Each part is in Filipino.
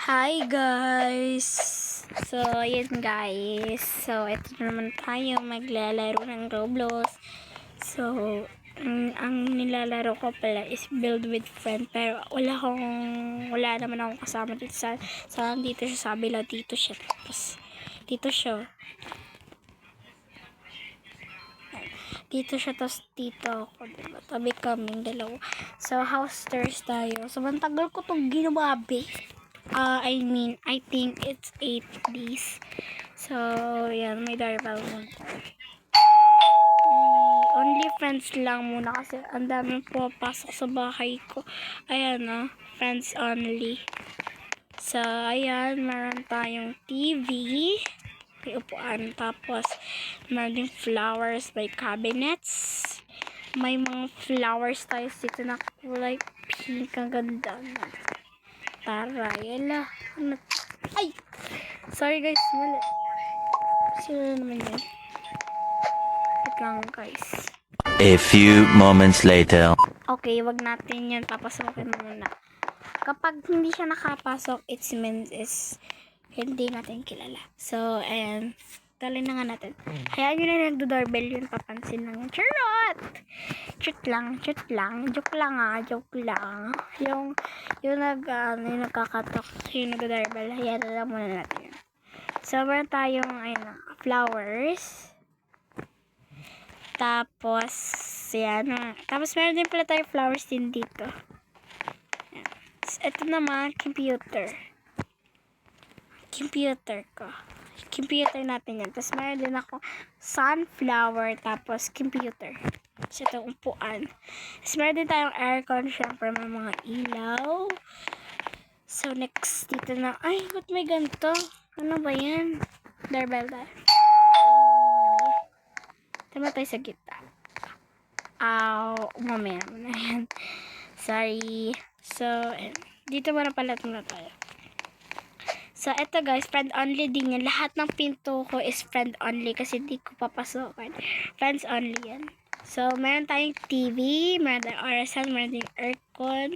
Hi guys! So, ayun guys. So, ito na naman tayo maglalaro ng Roblox. So, ang nilalaro ko pala is Build with Friend. Pero wala naman akong kasama dito dito siya sa kabila. Dito siya. Tapos, dito siya. Tapos dito ako. Diba? Tabi kaming dalawa. So, house tours tayo. So, tagal ko itong ginawabi. I think it's 8 days. So, yan, may doorbell muna. Only friends lang muna kasi ang daming pumapasok sa bahay ko. Ayan, friends only. So, ayan, meron tayong TV. May upuan. Tapos, meron ding flowers, may cabinets. May mga flowers tayo dito na kulay pink. Ang ganda na. Tarayala. Ay! Sorry guys, mali. Sino naman yun? Wait lang guys. A few moments later. Okay, wag natin yan papasokin muna. Kapag hindi siya nakapasok, it means is hindi natin kilala. So, ayan. Tali na nga natin. Hayaan nyo na nagdo-doorbell yun. Papansin lang. Charot! Joke lang. Joke lang. Yung nagkakatok. Yung nagdo-doorbell. Hayaan na lang muna natin yun. So, meron tayong, flowers. Tapos, yan. Tapos, meron din pala tayong flowers din dito. Yan. So, ito naman, computer natin yan. Tapos, meron din ako sunflower, tapos computer. So, itong upuan. Tapos, meron din tayong aircon, syempre, may mga ilaw. So, next, dito na. Ay, ba't may ganito? Ano ba yan? Doorbell tayo. Tama tayo sa gitna. Mamaya na yan. Sorry. So, dito muna pala tayo. So, eto guys, friend only din yan. Lahat ng pinto ko is friend only kasi di ko papasokan. Friends only yan. So, meron tayong TV, meron tayong orasan, meron tayong aircon,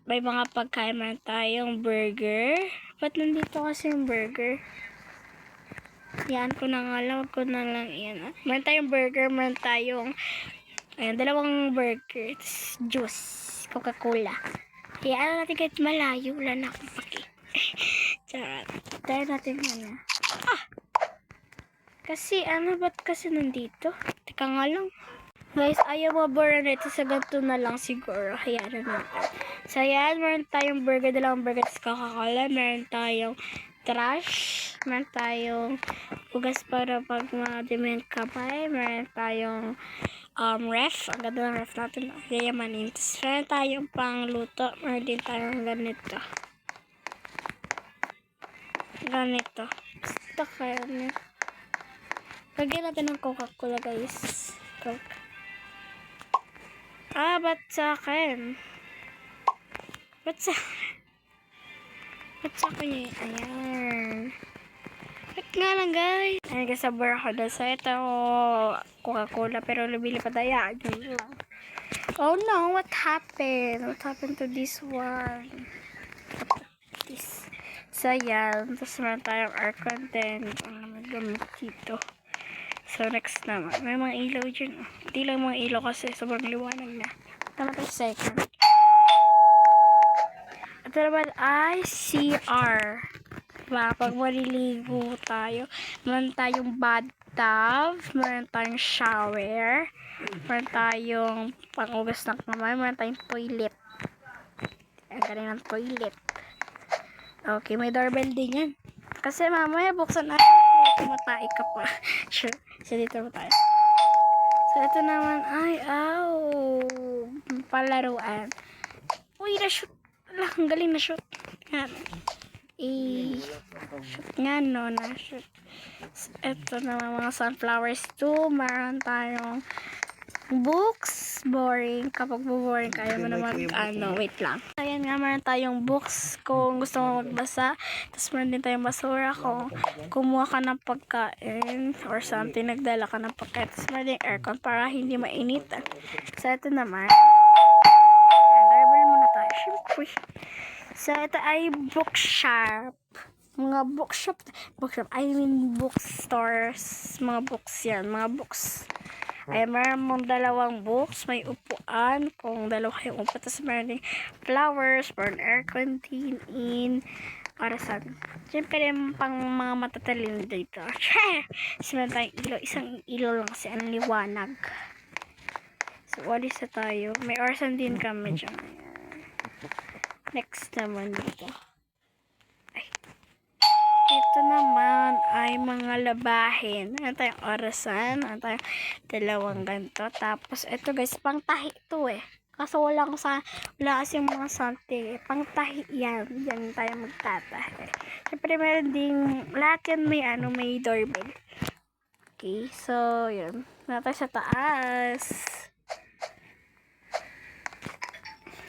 may mga pagkain, meron tayong burger. Ba't nandito kasi yung burger? Yan ko na nga lang, wag ko na lang yan. Meron tayong burger, meron tayong dalawang burger, juice, Coca-Cola. Hayaan natin kahit malayo, wala na akong paki. Charot. Tayo natin muna. Kasi ba't kasi nandito? Teka nga lang. Guys, ayaw mabura na ito sa ganito na lang siguro. Hayaan na natin. So, yan. Meron tayong burger, dalawang burger sa Coca-Cola. Meron tayong trash. Meron tayong ugas para pag madumi yung kamay. Meron tayong ref. Ang ganda ng ref natin. Yayamanin. Tapos, meron tayong pangluto. Meron din tayong ganito. Basta kaya niya. Lagyan natin ng Coca-Cola, guys. Coke. Ba't sa akin? Ba't sa akin yun? Ayan. Ba't nga lang, guys? Ayan, kasabor ako na sa ito. Coca-Cola, pero lumili pa tayo. Oh no, what happened? What happened to this one? So, yan. Tapos, meron tayong air content. Ang gamit dito. So, next naman. May mga ilaw dyan. Hindi lang mga ilaw kasi sobrang liwanag na. Tama tayo second. Ito naman ay CR. Diba? Pag maliligo tayo, meron tayong bathtub, meron tayong shower, meron tayong pangugas ng kamay, meron tayong toilet. Ang galing ng toilet. Okay, may doorbell din yan. Kasi mamaya buksan natin kung tumatay ka pa. Sure. So, dito mo tayo. So, ito naman ay, palaruan. Uy, na-shoot. Ang galing na-shoot. Yan. Shoot nga, no, na-shoot. So, ito naman mga sunflowers too. Meron tayong books. Boring. Kapag boring kaya mo naman, wait lang. Ayan nga, meron tayong books kung gusto mo magbasa. Tapos meron din tayong basura kung kumuha ka ng pagkain or something, nagdala ka ng pagkain. Tapos meron din aircon para hindi mainitan. So, ito naman. Doorbell muna tayo. Siyempre. So, ito ay bookshop. Mga bookshop, I mean bookstores. Mga books yan, mga books. Ay, meron mong dalawang books, may upuan, kung dalawa kayong upo, tapos meron din flowers, meron aircon, in, para sa, siyempre pang mga matatalino dito. Tapos meron tayong ilaw, isang ilaw lang kasi ang liwanag. So, walis na tayo. May orasan din kami dyan. Next naman dito. Ito naman ay mga labahin. Ano tayong orasan? Ano tayong dalawang ganito. Tapos, ito guys, pang tahi ito eh. Kaso wala kasi yung mga something eh. Pang tahi yan. Yan tayo magtatahi. Siyempre, meron ding, lahat yan may doorbell. Okay, so, yun. Ano tayo sa taas.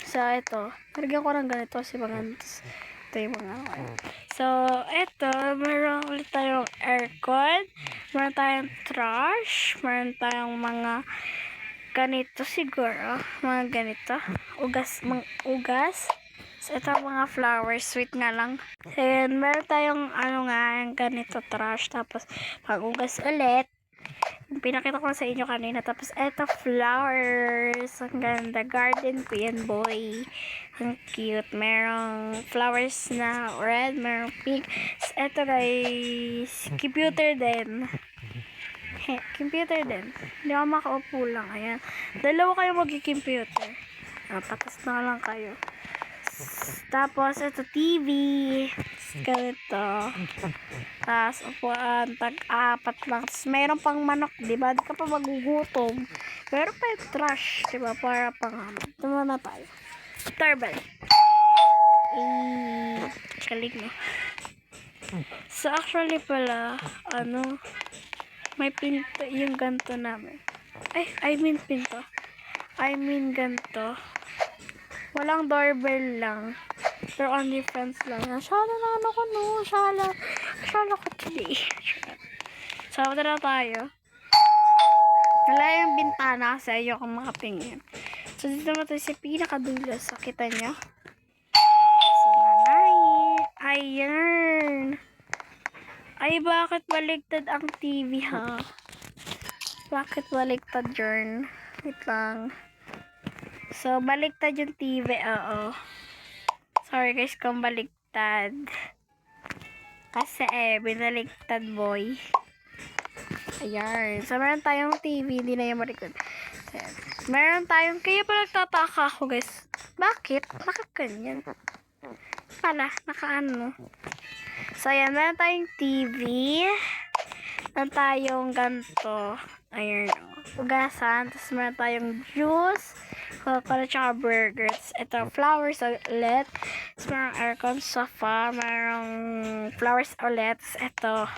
So, ito. Nalagyan ko ng ganito kasi mga ito yung mga so, ito, meron ulit tayong aircon, meron tayong trash, meron tayong mga ganito siguro, mga ganito, mga ugas. So, ito mga flowers, sweet nga lang. And meron tayong ganito trash, tapos pag-ugas ulit. Pinakita ko sa inyo kanina. Tapos, eto, flowers. Ang ganda. Garden ko yan, boy. Ang cute. Merong flowers na red, merong pink. So, eto, guys. Computer din. Computer din. Hindi ako makaupo lang. Ayan. Dalawa kayo mag-computer. Patas na lang kayo. Tapos, ito, TV. Ganito. Tapos, upuan, tag-apat lang. Tapos, mayroon pang manok, diba? Di ka pa magugutom. Pero pa yung trash, diba? Para pang ito muna tayo. Doorbell. Kalig na. So, actually pala, may pinto yung ganto namin. I mean pinto. I mean ganto. Walang doorbell lang. Pero only friends lang. Shala na ako, no? Shala ko today. So, tara tayo. Wala yung bintana kasi ayoko makatingin. So, dito naman tayo sa pinakadulo. So, kita nyo? So, nanay. Ayan. Ay, bakit baligtad ang TV, ha? Bakit baligtad dyan? Wait lang. So, baligtad yung TV, oo. Sorry guys kung baligtad. Kasi binaligtad boy. Ayan. So, meron tayong TV, hindi na yung baligtad. Ayan. Meron tayong, kaya pa nagtataka ako guys. Bakit? Bakit ganyan? Pala, nakaano. So, ayan, meron tayong TV. Meron tayong ganito. Ayan, ugasan. Tapos, meron tayong juice. Coca-Cola tsaka burgers. Ito, flowers ulit. Tapos, merong aircon, sofa. Merong flowers ulit. Tapos, ito,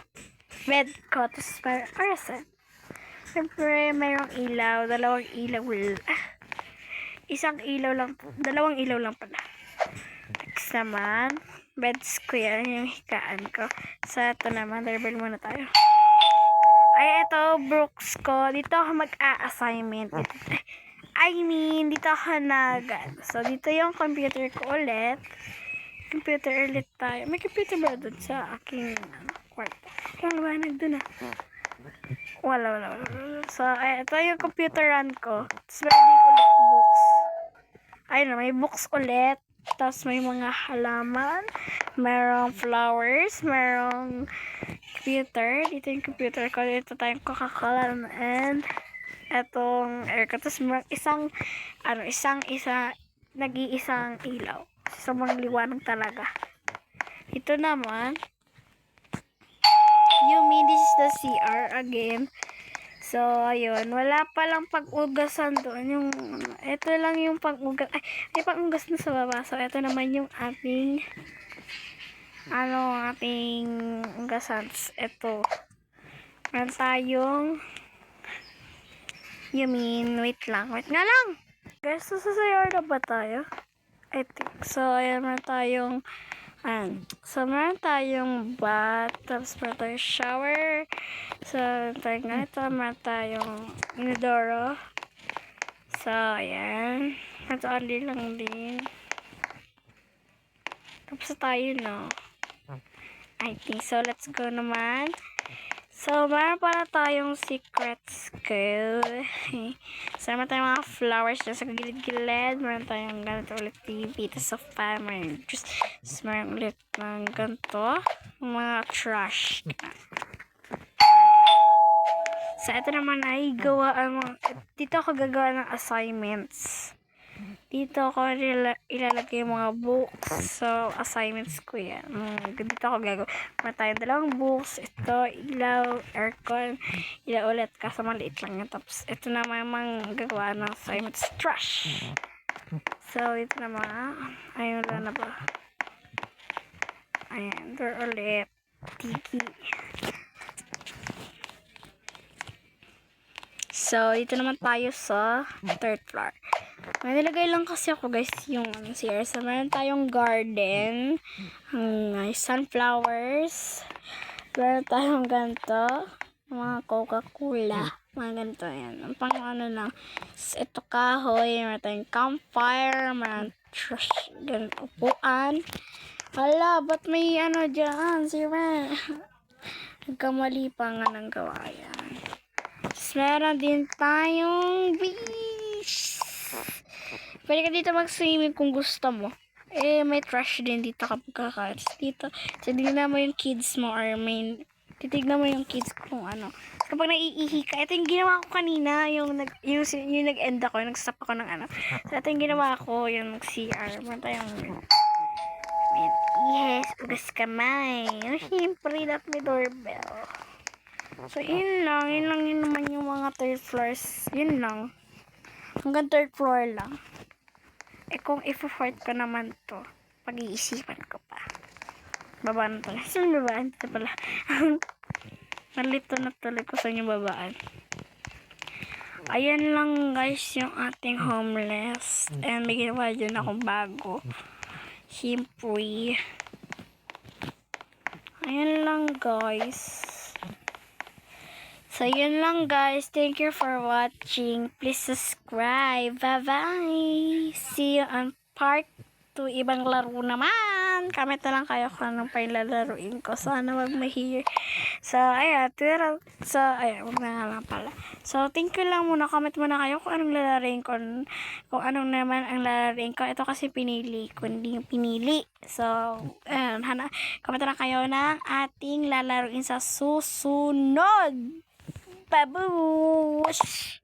bed ko. Tapos, merong orasan. Siyempre, merong ilaw. Dalawang ilaw. Isang ilaw lang. Dalawang ilaw lang pala. Next naman, beds ko yan. Yung hikaan ko. So, ito naman. Doorbell muna tayo. Ay, ito, Brooks ko. Dito ako mag-a-assignment. Dito ako So, dito yung computer ko ulit. Computer ulit tayo. May computer ba doon sa aking kwarto? Walang liwanag doon Wala. So, ito yung computeran ko. Tapos, meron din ulit books. Ayun, may books ulit. Tapos, may mga halaman. Merong flowers. Merong computer. Dito yung computer ko. Dito tayong Coca-Cola and etong aircon. Tapos nag-iisang ilaw. Sa mga liwanag talaga. Ito naman, this is the CR again. So, ayun. Wala palang pag-ugasan doon. Ito lang yung pag-ugas. Ay, may pag-ugas na sa baba. So, ito naman yung ating ugasan. Ito. Meron tayong wait nga lang. Guys, so sasayaw na ba tayo? I think. So, ayan, meron tayong bath, tapos meron tayong shower. So, meron tayong inodoro. So, ayan. Ito, only lang din. Tapos na tayo, no? I think so. Let's go naman. So, meron pala tayong secret skill. So, meron tayong mga flowers dyan sa gilid-gilid. Meron tayong ganito ulit TV. Tapos sofa. Meron juice. Tapos meron ulit ng ganito. Mga trash. So, ito naman ay gawa dito ako gagawa ng assignments. Dito ako ilalagay yung mga books. So, assignments ko yan. Dito ako gagawa. Meron tayong dalawang books. Ito, ilaw, aircon. Ilaw ulit. Kaso maliit lang yan. Tapos, ito naman yung gagawa ng assignments. Trash! So, ito naman. Ayun lang na ba? Ayan. Door ulit. Tiki. So, dito naman tayo sa third floor. May nilagay lang kasi ako guys yung CR. So, meron tayong garden. Sunflowers. Meron tayong ganito. Mga Coca-Cola. Mga ganito yan. Ang pang ano lang. Ito kahoy. Meron tayong campfire. Meron trash. Ganito upuan. Hala, ba't may ano dyan? Sira. Nagkamali pa nga ng gawa yan. Meron din tayong beach. Pwede ka dito mag-swimming kung gusto mo. May trash din dito kapag kakalis dito. Titignan mo yung kids mo or titignan mo yung kids kung ano. Kapag naiihi ka, ito yung ginawa ko kanina, yung nag-end ako, nag-stop ako ng ano. So, ito yung ginawa ko, yung CR. Meron tayong yes, ugas kamay. Siyempre, that may doorbell. So, yun lang yun naman yung mga third floors. Yun lang. Hanggang third floor lang. Kung i-fourth ko naman to, pag-iisipan ko pa. Babaan to. Saan babaan? Ito pala. Nalito na tuloy ko sa inyo babaan. Ayan lang guys yung ating homeless. And may ginawa dyan akong bago. Siyempre. Ayan lang guys. So, yun lang guys. Thank you for watching. Please subscribe. Bye-bye. See you on part 2. Ibang laro naman. Comment na lang kayo kung anong pa yung lalaruin ko. Sana wag mahir. So, ayan. Wag na nga lang pala. So, thank you lang muna. Comment muna kayo kung anong lalaruin ko. Kung anong naman ang lalaruin ko. Ito kasi pinili ko. Hindi yung pinili. So, ayan. Comment na lang kayo ng ating lalaruin sa susunod. Babush!